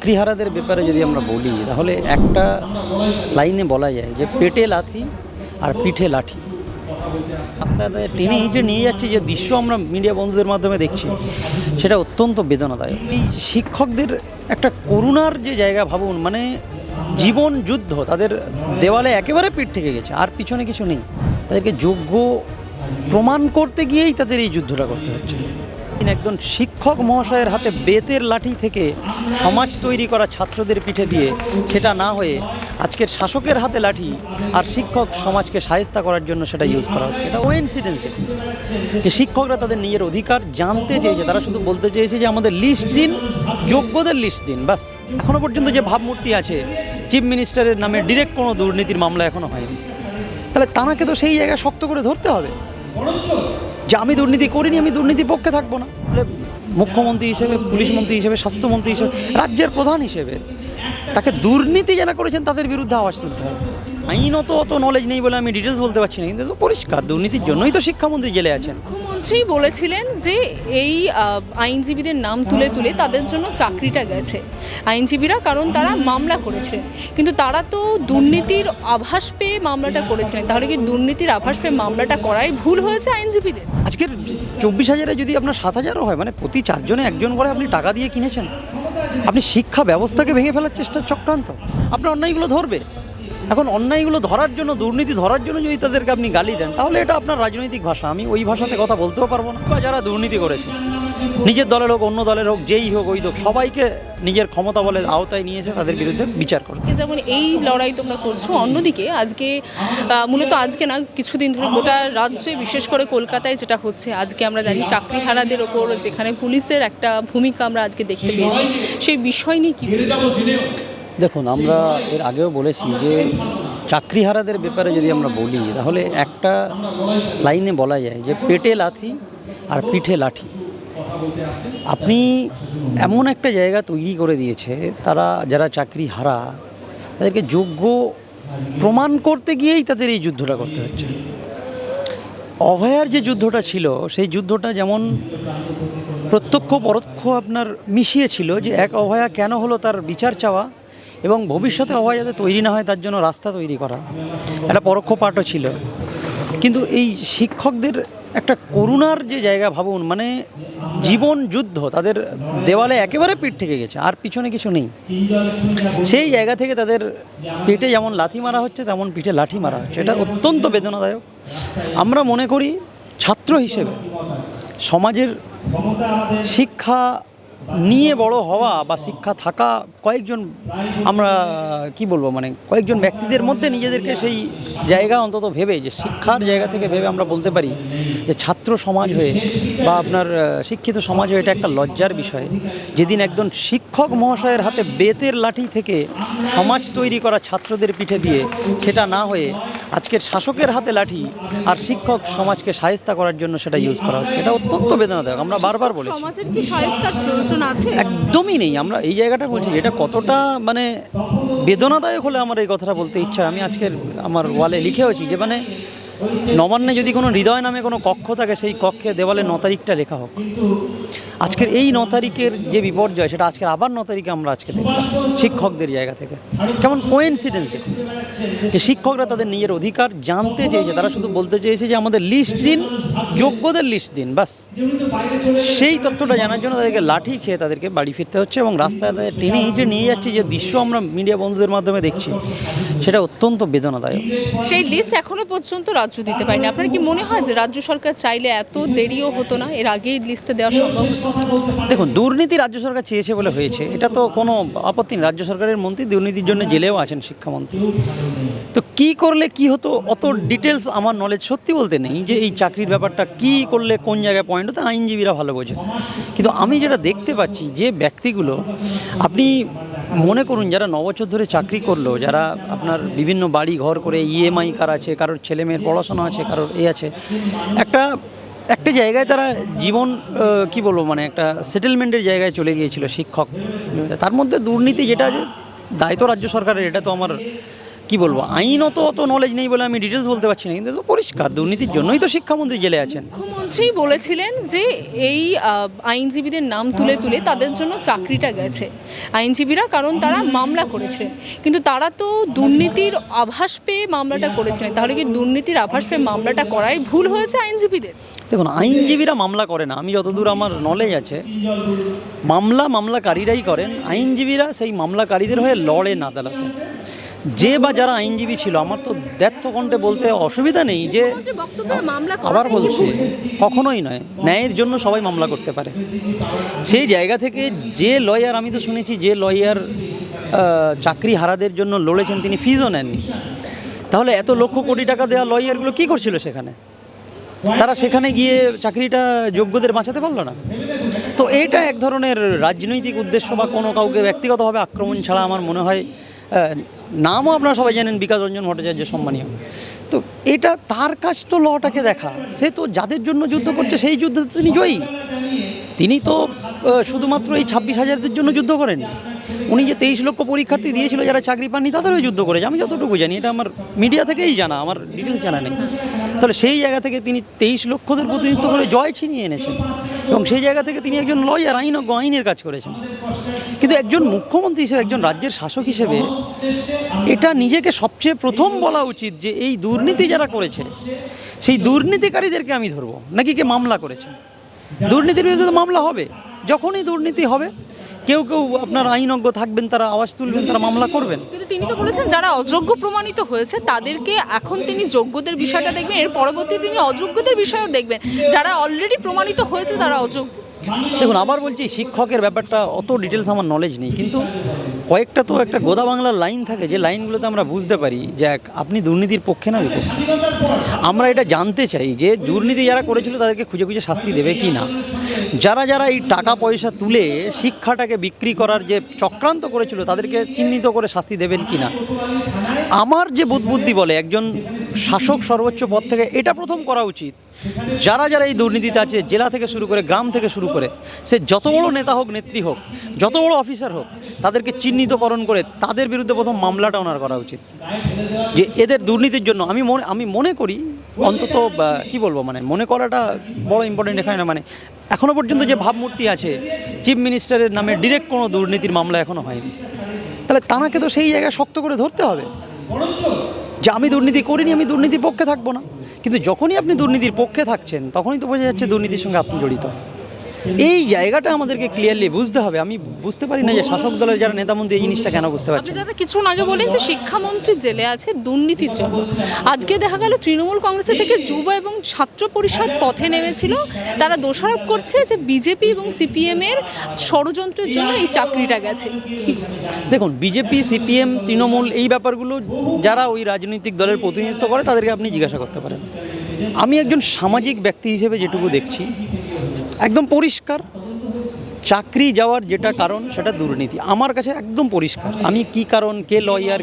চাকরিহারাদের ব্যাপারে যদি আমরা বলি তাহলে একটা লাইনে বলা যায় যে পেটে লাথি আর পিঠে লাঠি। রাস্তায় টেনে হিঁচে নিয়ে যাচ্ছে যে দৃশ্য আমরা মিডিয়া বন্ধুদের মাধ্যমে দেখছি, সেটা অত্যন্ত বেদনাদায়ক। এই শিক্ষকদের একটা করুণার যে জায়গা ভাবুন, মানে জীবন যুদ্ধ, তাদের দেওয়ালে একেবারে পিঠ থেকে গেছে, আর পিছনে কিছু নেই। তাদেরকে যোগ্য প্রমাণ করতে গিয়েই তাদের এই যুদ্ধটা করতে হচ্ছে। একজন শিক্ষক মহাশয়ের হাতে বেতের লাঠি থেকে সমাজ তৈরি করা ছাত্রদের পিঠে দিয়ে সেটা না হয়ে আজকের শাসকের হাতে লাঠি আর শিক্ষক সমাজকে শায়েস্তা করার জন্য সেটা ইউজ করা হচ্ছে। এটা কোইন্সিডেন্স দেখুন, যে শিক্ষকরা তাদের নিজের অধিকার জানতে চেয়েছে, তারা শুধু বলতে চেয়েছে যে আমাদের লিস্ট দিন, যোগ্যদের লিস্ট দিন, বাস। এখনও পর্যন্ত যে ভাবমূর্তি আছে, চিফ মিনিস্টারের নামে ডিরেক্ট কোনো দুর্নীতির মামলা এখনও হয়নি, তাহলে তাঁকে তো সেই জায়গায় শক্ত করে ধরতে হবে যে আমি দুর্নীতি করিনি, আমি দুর্নীতির পক্ষে থাকবো না। মুখ্যমন্ত্রী হিসেবে, পুলিশ মন্ত্রী হিসেবে, স্বাস্থ্যমন্ত্রী হিসেবে, রাজ্যের প্রধান হিসেবে তাকে দুর্নীতি যারা করেছেন তাদের বিরুদ্ধে আওয়াজ তুলতে হবে। আইনত অত নলেজ নেই বলে আমি ডিটেলস বলতে পারছি না, কিন্তু পরিষ্কার দুর্নীতির জন্যই তো শিক্ষামন্ত্রী জেলে আছেন। মুখ্যমন্ত্রী বলেছিলেন যে এই আইনজীবীদের নাম তুলে তুলে তাদের জন্য চাকরিটা গেছে আইনজীবীরা, কারণ তারা মামলা করেছিলেন, কিন্তু তারা তো দুর্নীতির আভাস পেয়ে মামলাটা করেছিলেন। তাহলে কি দুর্নীতির আভাস পেয়ে মামলাটা করাই ভুল হয়েছে আইনজীবীদের? আজকের 24,000-এ যদি আপনার 7,000-ও হয়, মানে প্রতি 4 জনে 1 জন করে আপনি টাকা দিয়ে কিনেছেন। আপনি শিক্ষা ব্যবস্থাকে ভেঙে ফেলার চেষ্টা, চক্রান্ত। আপনার অন্যায়গুলো ধরবে। এখন অন্যায়গুলো ধরার জন্য, দুর্নীতি ধরার জন্য যদি তাদেরকে আপনি গালি দেন, তাহলে এটা আপনার রাজনৈতিক ভাষা। আমি ওই ভাষাতে কথা বলতেও পারবো না। বা যারা দুর্নীতি করেছে, নিজের দলের হোক, অন্য দলের হোক, যেই হোক, ওই হোক, সবাইকে নিজের ক্ষমতা বলে আওতায় নিয়েছে, তাদের বিরুদ্ধে বিচার করো। যেমন এই লড়াই তোমরা করছো, অন্যদিকে আজকে মূলত আজকে না, কিছুদিন ধরে গোটা রাজ্যে, বিশেষ করে কলকাতায় যেটা হচ্ছে, আজকে আমরা জানি চাকরিহারাদের ওপর যেখানে পুলিশের একটা ভূমিকা আমরা আজকে দেখতে পেয়েছি, সেই বিষয় নিয়ে কী? দেখুন, আমরা এর আগেও বলেছি যে চাকরিহারাদের ব্যাপারে যদি আমরা বলি তাহলে একটা লাইনে বলা যায় যে পেটে লাথি আর পিঠে লাঠি। আপনি এমন একটা জায়গা তৈরি করে দিয়েছে, তারা যারা চাকরি হারা তাদেরকে যোগ্য প্রমাণ করতে গিয়েই তাদের এই যুদ্ধটা করতে হচ্ছে। অভয়ার যে যুদ্ধটা ছিল, সেই যুদ্ধটা যেমন প্রত্যক্ষ পরোক্ষ আপনার মিশিয়ে ছিল, যে এক অভয়া কেন হলো তার বিচার চাওয়া এবং ভবিষ্যতে অভয়া যাতে তৈরি না হয় তার জন্য রাস্তা তৈরি করা, একটা পরোক্ষ পাঠও ছিল। কিন্তু এই শিক্ষকদের একটা করুণার যে জায়গা ভাবুন, মানে জীবন যুদ্ধ, তাদের দেওয়ালে একেবারে পিঠ থেকে গেছে, আর পিছনে কিছু নেই। সেই জায়গা থেকে তাদের পেটে যেমন লাথি মারা হচ্ছে, তেমন পিঠে লাঠি মারা হচ্ছে। এটা অত্যন্ত বেদনাদায়ক। আমরা মনে করি ছাত্র হিসেবে সমাজের শিক্ষা নিয়ে বড় হওয়া বা শিক্ষা থাকা কয়েকজন, আমরা কি বলবো, মানে কয়েকজন ব্যক্তিদের মধ্যে নিজেদেরকে সেই জায়গা অন্তত ভেবে, যে শিক্ষার জায়গা থেকে ভেবে আমরা বলতে পারি যে ছাত্র সমাজ হয়ে বা আপনার শিক্ষিত সমাজ হয়ে এটা একটা লজ্জার বিষয়, যেদিন একজন শিক্ষক মহাশয়ের হাতে বেতের লাঠি থেকে সমাজ তৈরি করা ছাত্রদের পিঠে দিয়ে সেটা না হয়ে আজকের শাসকের হাতে লাঠি আর শিক্ষক সমাজকে শায়েস্তা করার জন্য সেটা ইউজ করা হচ্ছে। এটা অত্যন্ত বেদনাদায়ক। আমরা বারবার বলেছি, সমাজের কি শায়েস্তার প্রয়োজন আছে? একদমই নেই। আমরা এই জায়গাটা বলছি, এটা কতটা মানে বেদনাদায়ক হলে আমার এই কথাটা বলতে ইচ্ছা। আমি আজকের আমার ওয়ালে লিখেওছি যে মানে নবান্নে যদি কোনো হৃদয় নামে কোনো কক্ষ থাকে, সেই কক্ষে দেওয়ালে 9 তারিখটা লেখা হোক। আজকের এই 9 তারিখের যে বিপর্যয়, সেটা আজকের আবার 9 তারিখে আমরা আজকে দেখলাম শিক্ষকদের জায়গা থেকে। কেমন কোইন্সিডেন্স দেখুন, যে শিক্ষকরা তাদের নিজের অধিকার জানতে চেয়েছে, তারা শুধু বলতে চেয়েছে যে আমাদের লিস্ট দিন, যোগ্যদের লিস্ট দিন, বাস। সেই তথ্যটা জানার জন্য তাদেরকে লাঠি খেয়ে তাদেরকে বাড়ি ফিরতে হচ্ছে, এবং রাস্তায় তাদের টেনে হিঁচে নিয়ে যাচ্ছে যে দৃশ্য আমরা মিডিয়া বন্ধুদের মাধ্যমে দেখছি, সেটা অত্যন্ত বেদনাদায়ক। সেই লিস্ট এখনো পর্যন্ত রাজ্য দিতে পারেনি। আপনার কি মনে হয় যে রাজ্য সরকার চাইলে এত দেরিও হতো না, এর আগেই লিস্টটা দেওয়া সম্ভব? দেখুন, দুর্নীতি রাজ্য সরকার চেয়েছে বলে হয়েছে, এটা তো কোনো আপত্তি নেই। রাজ্য সরকারের মন্ত্রী দুর্নীতির জন্য জেলেও আছেন, শিক্ষামন্ত্রী। তো কি করলে কি হতো অত ডিটেলস আমার নলেজ সত্যি বলতে নেই, যে এই চাকরির ব্যাপারটা কি করলে কোন জায়গায় পয়েন্ট হতো, আইনজীবীরা ভালো বোঝে। কিন্তু আমি যেটা দেখতে পাচ্ছি, যে ব্যক্তিগুলো, আপনি মনে করুন যারা 9 বছর ধরে চাকরি করলো, যারা আপনার বিভিন্ন বাড়ি ঘর করে ইএমআই কার আছে, কারোর ছেলে মেয়ের পড়াশোনা আছে, কারোর আছে, একটা জায়গায় তারা জীবন কি বলবো, মানে একটা সেটেলমেন্টের জায়গায় চলে গিয়েছিল শিক্ষক। তার মধ্যে দুর্নীতি যেটা আছে, দায়িত্ব রাজ্য সরকারের, এটা তো আমার কি বলবো, আইনত অত নলেজ নেই বলে আমি ডিটেলস বলতে পারছি না, কিন্তু তো পরিষ্কার দুর্নীতির জন্যই তো শিক্ষামন্ত্রী জেলে আছেন। মুখ্যমন্ত্রী বলেছিলেন যে এই আইনজীবীদের নাম তুলে তুলে তাদের জন্য চাকরিটা গেছে আইনজীবীরা, কারণ তারা মামলা করেছিলেন, কিন্তু তারা তো দুর্নীতির আভাস পেয়ে মামলাটা করেছিলেন। তাহলে কি দুর্নীতির আভাস পেয়ে মামলাটা করাই ভুল হয়েছে আইনজীবীদের? দেখুন, আইনজীবীরা মামলা করে না, আমি যতদূর আমার নলেজ আছে মামলাকারীরাই করেন। আইনজীবীরা সেই মামলাকারীদের হয়ে লড়েন আদালতে। যে বা যারা আইনজীবী ছিল, আমার তো দ্ব্যর্থ কণ্ঠে বলতে অসুবিধা নেই যে, আবার বলছি, কখনোই নয়, ন্যায়ের জন্য সবাই মামলা করতে পারে। সেই জায়গা থেকে যে লয়ার, আমি তো শুনেছি যে লয়ার চাকরি হারাদের জন্য লড়েছেন তিনি ফিজও নেননি। তাহলে এত লক্ষ কোটি টাকা দেওয়া লয়ারগুলো কী করছিল সেখানে? তারা সেখানে গিয়ে চাকরিটা যোগ্যদের বাঁচাতে পারলো না। তো এইটা এক ধরনের রাজনৈতিক উদ্দেশ্য বা কোনো কাউকে ব্যক্তিগতভাবে আক্রমণ ছাড়া আমার মনে হয়, নামও আপনারা সবাই জানেন বিকাশ রঞ্জন ভট্টাচার্য সম্মানীয়, তো এটা তার কাজ তো লটাকে দেখা। সে তো যাদের জন্য যুদ্ধ করছে সেই যুদ্ধে তিনি জয়ী। তিনি তো শুধুমাত্র এই 26,000-দের জন্য যুদ্ধ করেন। উনি যে 23 লক্ষ পরীক্ষার্থী দিয়েছিল যারা চাকরি পাননি, তাদেরও যুদ্ধ করেছে, আমি যতটুকু জানি। এটা আমার মিডিয়া থেকেই জানা, আমার ডিটেলস জানা নেই। তাহলে সেই জায়গা থেকে তিনি 23 লক্ষদের প্রতিনিধিত্ব করে জয় ছিনিয়ে এনেছেন, এবং সেই জায়গা থেকে তিনি একজন লয়ার, আইনজ্ঞ, আইনের কাজ করেছেন। কিন্তু একজন মুখ্যমন্ত্রী হিসেবে, একজন রাজ্যের শাসক হিসেবে এটা নিজেকে সবচেয়ে প্রথম বলা উচিত যে এই দুর্নীতি যারা করেছে সেই দুর্নীতিকারীদেরকে আমি ধরবো, নাকি কে মামলা করেছে। দুর্নীতির বিরুদ্ধে মামলা হবে, যখনই দুর্নীতি হবে কেউ কেউ আপনার আইনজ্ঞ থাকবেন, তারা আওয়াজ তুলবেন, তারা মামলা করবেন। কিন্তু তিনি তো বলেছেন যারা অযোগ্য প্রমাণিত হয়েছে তাদেরকে এখন তিনি যোগ্যদের বিষয়টা দেখবেন, এর পরবর্তী তিনি অযোগ্যদের বিষয়ও দেখবেন। যারা অলরেডি প্রমাণিত হয়েছে তারা অযোগ্য। দেখুন, আবার বলছি, শিক্ষকের ব্যাপারটা অত ডিটেলস আমার নলেজ নেই, কিন্তু কয়েকটা তো একটা গোদা বাংলার লাইন থাকে, যে লাইনগুলোতে আমরা বুঝতে পারি যে আপনি দুর্নীতির পক্ষে না বিপক্ষে। আমরা এটা জানতে চাই যে দুর্নীতি যারা করেছিল তাদেরকে খুঁজে খুঁজে শাস্তি দেবে কি না। যারা যারা এই টাকা পয়সা তুলে শিক্ষাটাকে বিক্রি করার যে চক্রান্ত করেছিল তাদেরকে চিহ্নিত করে শাস্তি দেবেন কি না। আমার যে বুদ্ধি বলে একজন শাসক সর্বোচ্চ পদ থেকে এটা প্রথম করা উচিত, যারা যারা এই দুর্নীতিতে আছে, জেলা থেকে শুরু করে গ্রাম থেকে শুরু করে সে যত বড় নেতা হোক, নেত্রী হোক, যত বড় অফিসার হোক, তাদেরকে চিহ্নিতকরণ করে তাদের বিরুদ্ধে প্রথম মামলাটা ওনার করা উচিত। যে এদের দুর্নীতির জন্য আমি মনে করি, অন্তত কি বলবো, মানে মনে করাটা বড় ইম্পর্টেন্ট এখানে না। মানে এখনও পর্যন্ত যে ভাবমূর্তি আছে, চিফ মিনিস্টারের নামে ডিরেক্ট কোনো দুর্নীতির মামলা এখনও হয়নি। তাহলে তাঁকে তো সেই জায়গায় শক্ত করে ধরতে হবে যে আমি দুর্নীতি করিনি, আমি দুর্নীতির পক্ষে থাকবো না। কিন্তু যখনই আপনি দুর্নীতির পক্ষে থাকছেন তখনই তো বোঝা যাচ্ছে দুর্নীতির সঙ্গে আপনি জড়িত। এই জায়গাটা আমাদেরকে ক্লিয়ারলি বুঝতে হবে। আমি বুঝতে পারি না যে শাসক দলের যারা নেতামন্ত্রী এই জিনিসটা কেন বুঝতে পারছে না। দাদা কিছুক্ষণ আগে বলেন যে শিক্ষামন্ত্রী জেলে আছে দুর্নীতির জন্য। আজকে দেখা গেল তৃণমূল কংগ্রেসের থেকে যুব এবং ছাত্র পরিষদ পথে নেমেছিল। তারা দোষারোপ করছে যে বিজেপি এবং সিপিএমের ষড়যন্ত্রের জন্য এই চাকরিটা গেছে। দেখুন, বিজেপি, সিপিএম, তৃণমূল, এই ব্যাপারগুলো যারা ওই রাজনৈতিক দলের প্রতিনিধিত্ব করে তাদেরকে আপনি জিজ্ঞাসা করতে পারেন। আমি একজন সামাজিক ব্যক্তি হিসেবে যেটুকু দেখছি, একদম পরিষ্কার, চাকরি যাওয়ার যেটা কারণ সেটা দুর্নীতি। আমার কাছে একদম পরিষ্কার। আমি কি কারণ, কে লয়ার,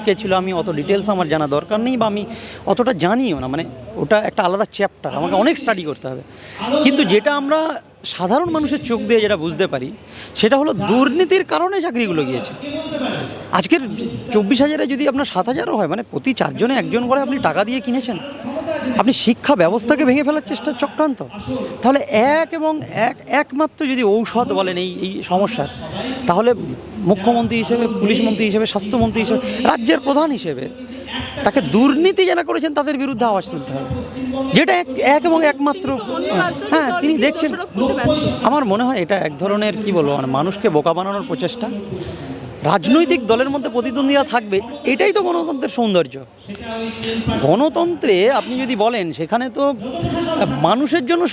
কে ছিল আমি অত ডিটেলস আমার জানা দরকার নেই, বা আমি অতটা জানিও না। মানে ওটা একটা আলাদা চ্যাপ্টার, আমাকে অনেক স্টাডি করতে হবে। কিন্তু যেটা আমরা সাধারণ মানুষের চোখ দিয়ে যেটা বুঝতে পারি সেটা হলো দুর্নীতির কারণে চাকরিগুলো গিয়েছে। আজকের 24,000-এ যদি আপনার 7,000-ও হয়, মানে প্রতি 4 জনে একজন করে আপনি টাকা দিয়ে কিনেছেন। আপনি শিক্ষা ব্যবস্থাকে ভেঙে ফেলার চেষ্টার চক্রান্ত। তাহলে একমাত্র যদি ঔষধ বলেন এই সমস্যার, তাহলে মুখ্যমন্ত্রী হিসেবে, পুলিশ মন্ত্রী হিসেবে, স্বাস্থ্যমন্ত্রী হিসেবে, রাজ্যের প্রধান হিসেবে তাকে দুর্নীতি যারা করেছেন তাদের বিরুদ্ধে আওয়াজ তুলতে হবে। যেটা একমাত্র, হ্যাঁ, তিনি দেখছেন। আমার মনে হয় এটা এক ধরনের, কি বলবো, মানে মানুষকে বোকা বানানোর প্রচেষ্টা। রাজনৈতিক দলের মধ্যে প্রতিদ্বন্দ্বিতা থাকবে, এটাই তো গণতন্ত্রের সৌন্দর্য। গণতন্ত্রে আপনি যদি বলেন সেখানে তো মানুষের জন্য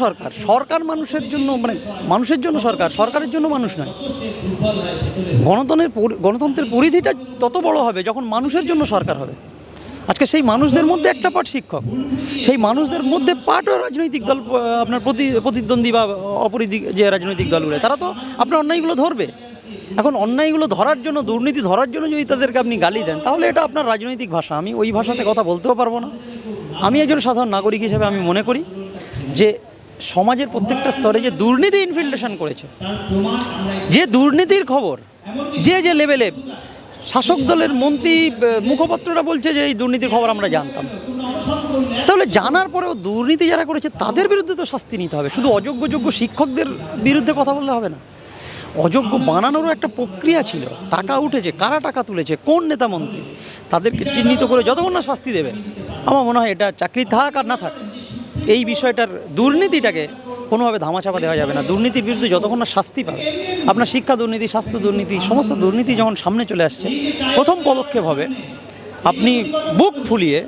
সরকার মানুষের জন্য, মানে মানুষের জন্য সরকারের জন্য মানুষ নয়। গণতন্ত্রের পরিধিটা তত বড় হবে যখন মানুষের জন্য সরকার হবে। আজকে সেই মানুষদের মধ্যে একটা পার্ট শিক্ষক, সেই মানুষদের মধ্যে পার্টও রাজনৈতিক দল, আপনার প্রতিদ্বন্দ্বী বা অপরাধী যে রাজনৈতিক দলগুলো, তারা তো আপনার অন্যায়গুলো ধরবে। এখন অন্যায়গুলো ধরার জন্য, দুর্নীতি ধরার জন্য যদি তাদেরকে আপনি গালি দেন, তাহলে এটা আপনার রাজনৈতিক ভাষা। আমি ওই ভাষাতে কথা বলতেও পারবো না। আমি একজন সাধারণ নাগরিক হিসেবে আমি মনে করি যে সমাজের প্রত্যেকটা স্তরে যে দুর্নীতি ইনফিল্ট্রেশন করেছে, যে দুর্নীতির খবর যে লেভেলে শাসক দলের মন্ত্রী মুখপাত্ররা বলছে যে এই দুর্নীতির খবর আমরা জানতাম। তাহলে জানার পরেও দুর্নীতি যারা করেছে তাদের বিরুদ্ধে তো শাস্তি নিতে হবে, শুধু অযোগ্য শিক্ষকদের বিরুদ্ধে কথা বললে হবে না। অযোগ্য বানানোরও একটা প্রক্রিয়া ছিল, টাকা উঠেছে, কারা টাকা তুলেছে, কোন নেতা মন্ত্রী, তাদেরকে চিহ্নিত করে যতক্ষণ না শাস্তি দেবে, আমার মনে হয় এটা চাকরি থাক আর না থাক, এই বিষয়টার দুর্নীতিটাকে কোনোভাবে ধামাচাপা দেওয়া যাবে না। দুর্নীতির বিরুদ্ধে যতক্ষণ না শাস্তি পাবে, আপনার শিক্ষা দুর্নীতি, স্বাস্থ্য দুর্নীতি, সমস্ত দুর্নীতি যখন সামনে চলে আসছে, প্রথম পদক্ষেপ হবে আপনি বুক ফুলিয়ে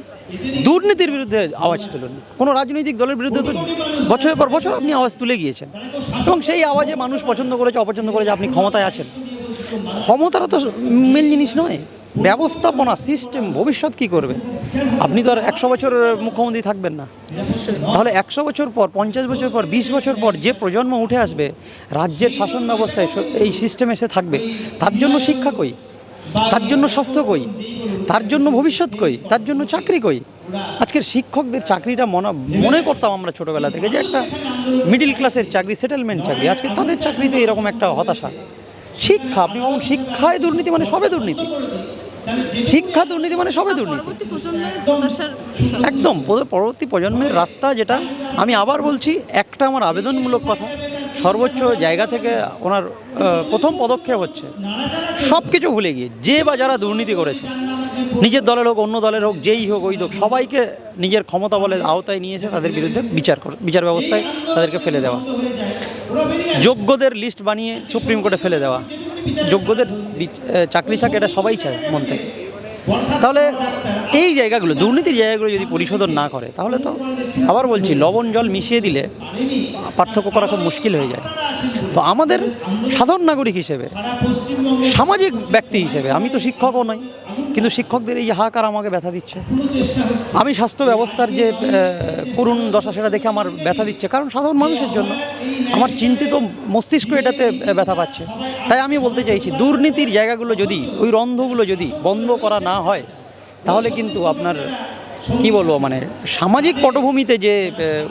দুর্নীতির বিরুদ্ধে আওয়াজ তুলুন। কোনো রাজনৈতিক দলের বিরুদ্ধে তো বছরের পর বছর আপনি আওয়াজ তুলে গিয়েছেন এবং সেই আওয়াজে মানুষ পছন্দ করেছে অপছন্দ করেছে, আপনি ক্ষমতায় আছেন। ক্ষমতাটা তো মেন জিনিস নয়, ব্যবস্থাপনা, সিস্টেম, ভবিষ্যৎ কী করবে। আপনি তো আর 100 বছর মুখ্যমন্ত্রী থাকবেন না, তাহলে 100 বছর পর, 50 বছর পর, 20 বছর পর যে প্রজন্ম উঠে আসবে রাজ্যের শাসন ব্যবস্থায় এই সিস্টেমে এসে থাকবে, তার জন্য শিক্ষা কই, তার জন্য স্বাস্থ্য কই, তার জন্য ভবিষ্যৎ কই, তার জন্য চাকরি কই। আজকের শিক্ষকদের চাকরিটা মনে করতাম আমরা ছোটোবেলা থেকে যে একটা মিডিল ক্লাসের চাকরি, সেটেলমেন্ট চাকরি, আজকে তাদের চাকরিতে এরকম একটা হতাশা। শিক্ষা, আপনি বলুন শিক্ষায় দুর্নীতি মানে সবে দুর্নীতি, শিক্ষা দুর্নীতি মানে সবে দুর্নীতি, একদম পরবর্তী প্রজন্মের রাস্তা। যেটা আমি আবার বলছি, একটা আমার আবেদনমূলক কথা, সর্বোচ্চ জায়গা থেকে ওনার প্রথম পদক্ষেপ হচ্ছে সব কিছু ভুলে গিয়ে যে বা যারা দুর্নীতি করেছে, নিজের দলের হোক অন্য দলের হোক, যেই হোক ওই হোক, সবাইকে নিজের ক্ষমতা বলে আওতায় নিয়েছে, তাদের বিরুদ্ধে বিচার ব্যবস্থায় তাদেরকে ফেলে দেওয়া, যোগ্যদের লিস্ট বানিয়ে সুপ্রিম কোর্টে ফেলে দেওয়া, যোগ্যদের চাকরি থাকে এটা সবাই চায় মন থেকে। তাহলে এই জায়গাগুলো, দুর্নীতির জায়গাগুলো যদি পরিশোধন না করে, তাহলে তো আবার বলছি লবণ জল মিশিয়ে দিলে পার্থক্য করা খুব মুশকিল হয়ে যায়। তো আমাদের সাধারণ নাগরিক হিসেবে, সামাজিক ব্যক্তি হিসেবে, আমি তো শিক্ষকও নই, কিন্তু শিক্ষকদের এই হাহাকার আমাকে ব্যথা দিচ্ছে। আমি স্বাস্থ্য ব্যবস্থার যে করুণ দশা সেটা দেখে আমার ব্যথা দিচ্ছে, কারণ সাধারণ মানুষের জন্য আমার চিন্তিত মস্তিষ্ক এটাতে ব্যথা পাচ্ছে। তাই আমি বলতে চাইছি, দুর্নীতির জায়গাগুলো যদি, ওই রন্ধগুলো যদি বন্ধ করা না হয়, তাহলে কিন্তু আপনার কি বলবো, মানে সামাজিক পটভূমিতে যে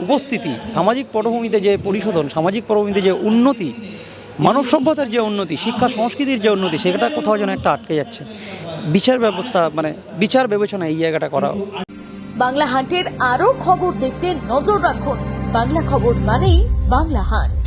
উপস্থিতি, সামাজিক পটভূমিতে যে পরিশোধন, সামাজিক পটভূমিতে যে উন্নতি, মানব সভ্যতার যে উন্নতি, শিক্ষা সংস্কৃতির যে উন্নতি, সেটা কোথাও যেন একটা আটকে যাচ্ছে। বিচার ব্যবস্থা, মানে বিচার বিবেচনা এই জায়গাটা করা। বাংলা হান্টের আরও খবর দেখতে নজর রাখুন। বাংলা খবর মানেই বাংলা হান্ট।